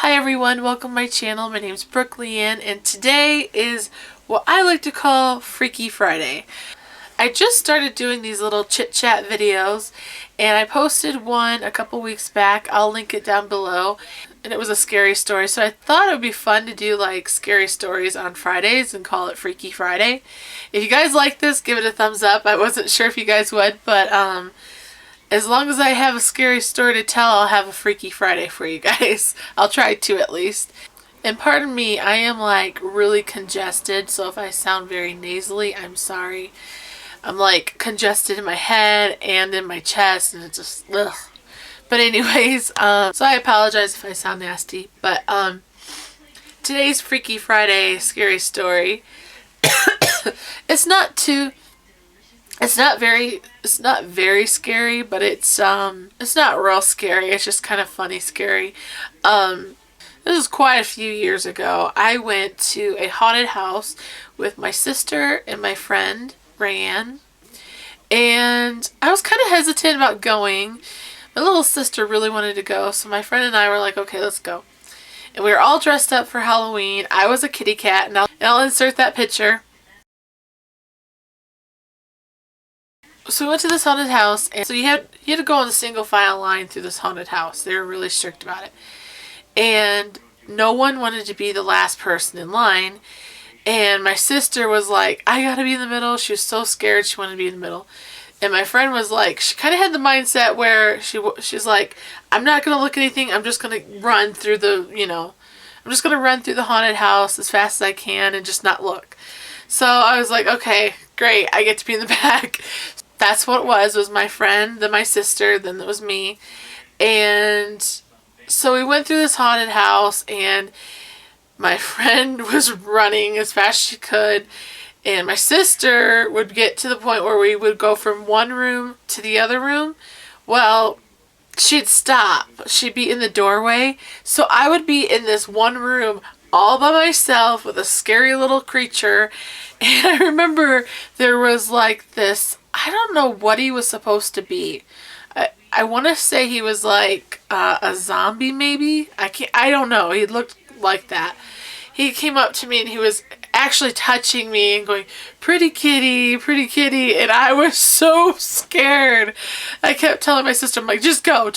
Hi everyone, welcome to my channel. My name is BrookeLeanne and today is what I like to call Freaky Friday. I just started doing these little chit chat videos and I posted one a couple weeks back. I'll link it down below, and it was a scary story, so I thought it would be fun to do like scary stories on Fridays and call it Freaky Friday. If you guys like this, give it a thumbs up. I wasn't sure if you guys would, but as long as I have a scary story to tell, I'll have a Freaky Friday for you guys. I'll try to at least. And pardon me, I am like really congested, so if I sound very nasally, I'm sorry. I'm like congested in my head and in my chest, and it's just ugh. But anyways, so I apologize if I sound nasty. But today's Freaky Friday scary story. It's not very scary, but it's not real scary. It's just kind of funny scary. This is quite a few years ago. I went to a haunted house with my sister and my friend Rayanne, and I was kind of hesitant about going. My little sister really wanted to go, so my friend and I were like, okay, let's go. And we were all dressed up for Halloween. I was a kitty cat, and I'll insert that picture. So we went to this haunted house, and so you had to go on a single file line through this haunted house. They were really strict about it. And no one wanted to be the last person in line. And my sister was like, I gotta be in the middle. She was so scared she wanted to be in the middle. And my friend was like, she kind of had the mindset where she's like, I'm not gonna look at anything. I'm just gonna run through I'm just gonna run through the haunted house as fast as I can and just not look. So I was like, okay, great. I get to be in the back. That's what it was my friend, then my sister, then it was me. And so we went through this haunted house, and my friend was running as fast as she could, and my sister would get to the point where we would go from one room to the other room. Well, she'd stop. She'd be in the doorway. So I would be in this one room all by myself with a scary little creature. And I remember there was like this, I don't know what he was supposed to be. I want to say he was like a zombie maybe. I don't know. He looked like that. He came up to me and he was actually touching me and going, pretty kitty, pretty kitty. And I was so scared. I kept telling my sister, I'm like, just go.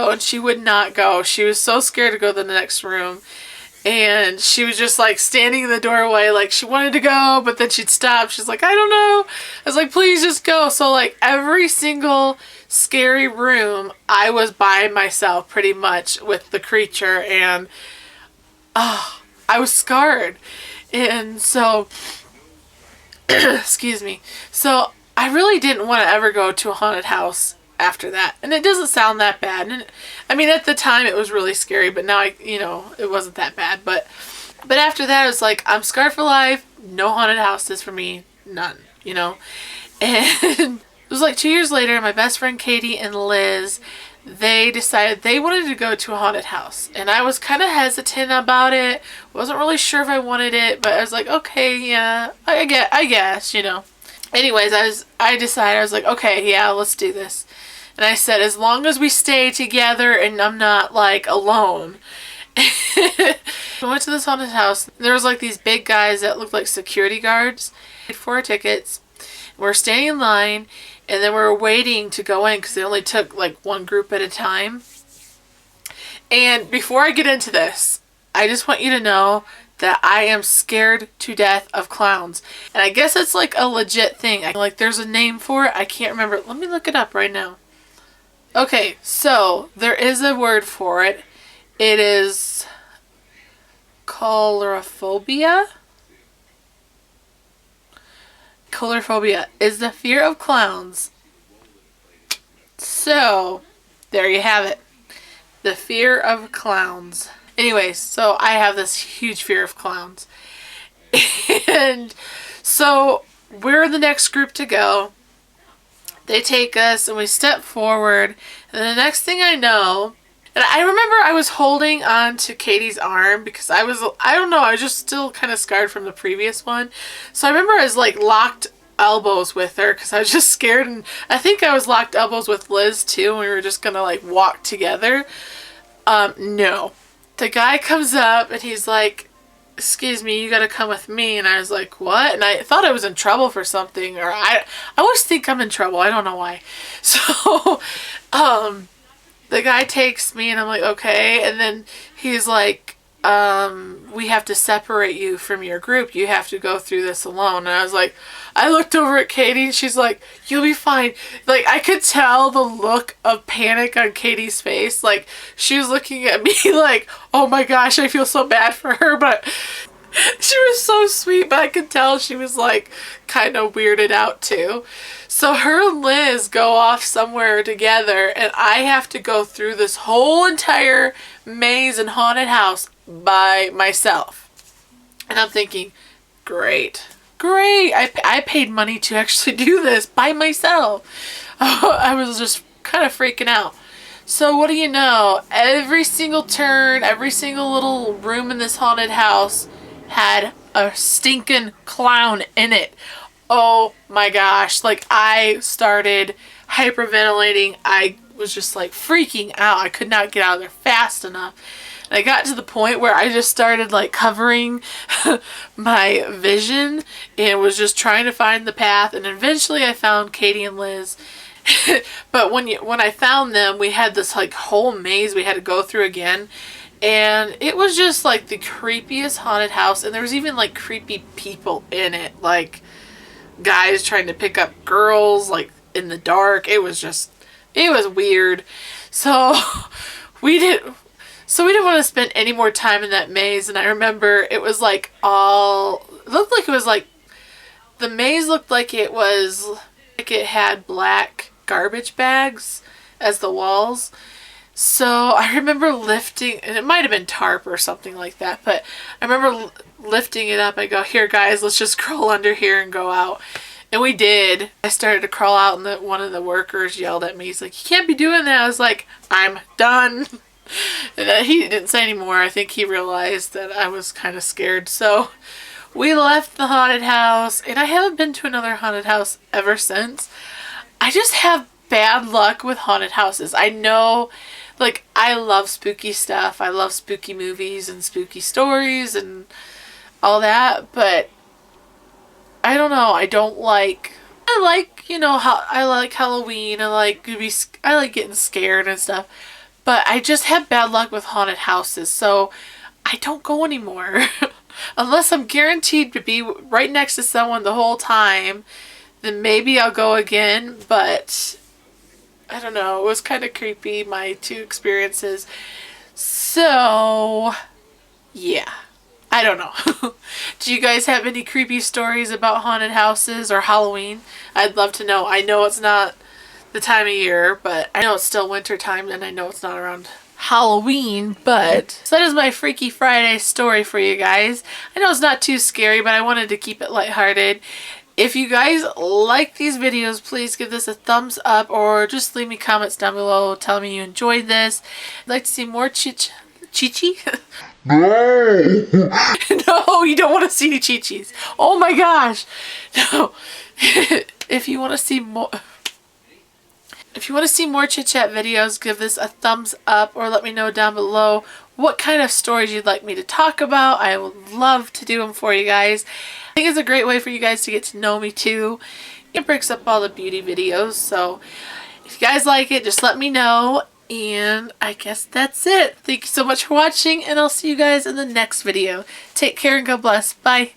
And she would not go. She was so scared to go to the next room. And she was just like standing in the doorway, like she wanted to go, but then she'd stop. She's like, I don't know. I was like, please just go. So like every single scary room, I was by myself pretty much with the creature, and I was scarred. And so, excuse me. So I really didn't want to ever go to a haunted house after that. And it doesn't sound that bad. And I mean, at the time it was really scary, but now it wasn't that bad. But after that, it was like, I'm scarred for life. No haunted houses for me. None, And it was like 2 years later, my best friend Katie and Liz, they decided they wanted to go to a haunted house. And I was kind of hesitant about it. Wasn't really sure if I wanted it, but I was like, okay, yeah, I guess. Anyways, I decided, I was like, okay, yeah, let's do this. And I said, as long as we stay together and I'm not like alone. We went to this haunted house. There was like these big guys that looked like security guards. We paid for our tickets. We're standing in line, and then we're waiting to go in because they only took like one group at a time. And before I get into this, I just want you to know that I am scared to death of clowns. And I guess it's like a legit thing. Like there's a name for it. I can't remember. Let me look it up right now. Okay, so there is a word for it. It is coulrophobia. Coulrophobia is the fear of clowns. So, there you have it. The fear of clowns. Anyways, so I have this huge fear of clowns. And so we're the next group to go. They take us and we step forward. And the next thing I know, and I remember I was holding on to Katie's arm because I don't know, I was just still kind of scarred from the previous one. So I remember I was like locked elbows with her because I was just scared, and I think I was locked elbows with Liz too, and we were just gonna like walk together. No. the guy comes up and he's like, excuse me, you gotta come with me. And I was like, what? And I thought I was in trouble for something, or I always think I'm in trouble. I don't know why. So, the guy takes me and I'm like, okay. And then he's like, we have to separate you from your group. You have to go through this alone. And I was like, I looked over at Katie and she's like, you'll be fine. Like, I could tell the look of panic on Katie's face. Like, she was looking at me like, oh my gosh, I feel so bad for her. But she was so sweet, but I could tell she was like kind of weirded out too. So her and Liz go off somewhere together and I have to go through this whole entire maze and haunted house by myself. And I'm thinking, great. I paid money to actually do this by myself. I was just kind of freaking out. So what do you know? Every single turn, every single little room in this haunted house had a stinking clown in it. Oh my gosh. Like, I started hyperventilating. I was just like freaking out. I could not get out of there fast enough. And I got to the point where I just started like covering my vision and was just trying to find the path. And eventually I found Katie and Liz. But when I found them, we had this like whole maze we had to go through again. And it was just like the creepiest haunted house. And there was even like creepy people in it. Like guys trying to pick up girls like in the dark. It was weird. So we didn't want to spend any more time in that maze. And I remember it was like the maze looked like it had black garbage bags as the walls. So I remember lifting, and it might have been tarp or something like that, but I remember lifting it up. I go, here guys, let's just crawl under here and go out. And we did. I started to crawl out and one of the workers yelled at me. He's like, you can't be doing that. I was like, I'm done. And he didn't say anymore. I think he realized that I was kind of scared. So we left the haunted house, and I haven't been to another haunted house ever since. I just have bad luck with haunted houses. I know, like, I love spooky stuff. I love spooky movies and spooky stories and all that, but I don't know. I like, you know, how I like Halloween. I like getting scared and stuff. But I just have bad luck with haunted houses, so I don't go anymore. Unless I'm guaranteed to be right next to someone the whole time, then maybe I'll go again. But I don't know. It was kind of creepy, my two experiences. So, yeah. I don't know. Do you guys have any creepy stories about haunted houses or Halloween? I'd love to know. I know it's not the time of year, but I know it's still winter time, and I know it's not around Halloween, but so that is my Freaky Friday story for you guys. I know it's not too scary, but I wanted to keep it lighthearted. If you guys like these videos, please give this a thumbs up or just leave me comments down below telling me you enjoyed this. I'd like to see more Chi-Chi? No! No, you don't want to see any Chi-Chis. Oh my gosh. No. If you want to see more Chit Chat videos, give this a thumbs up or let me know down below what kind of stories you'd like me to talk about. I would love to do them for you guys. I think it's a great way for you guys to get to know me too. It breaks up all the beauty videos, so if you guys like it, just let me know. And I guess that's it. Thank you so much for watching, and I'll see you guys in the next video. Take care and God bless. Bye.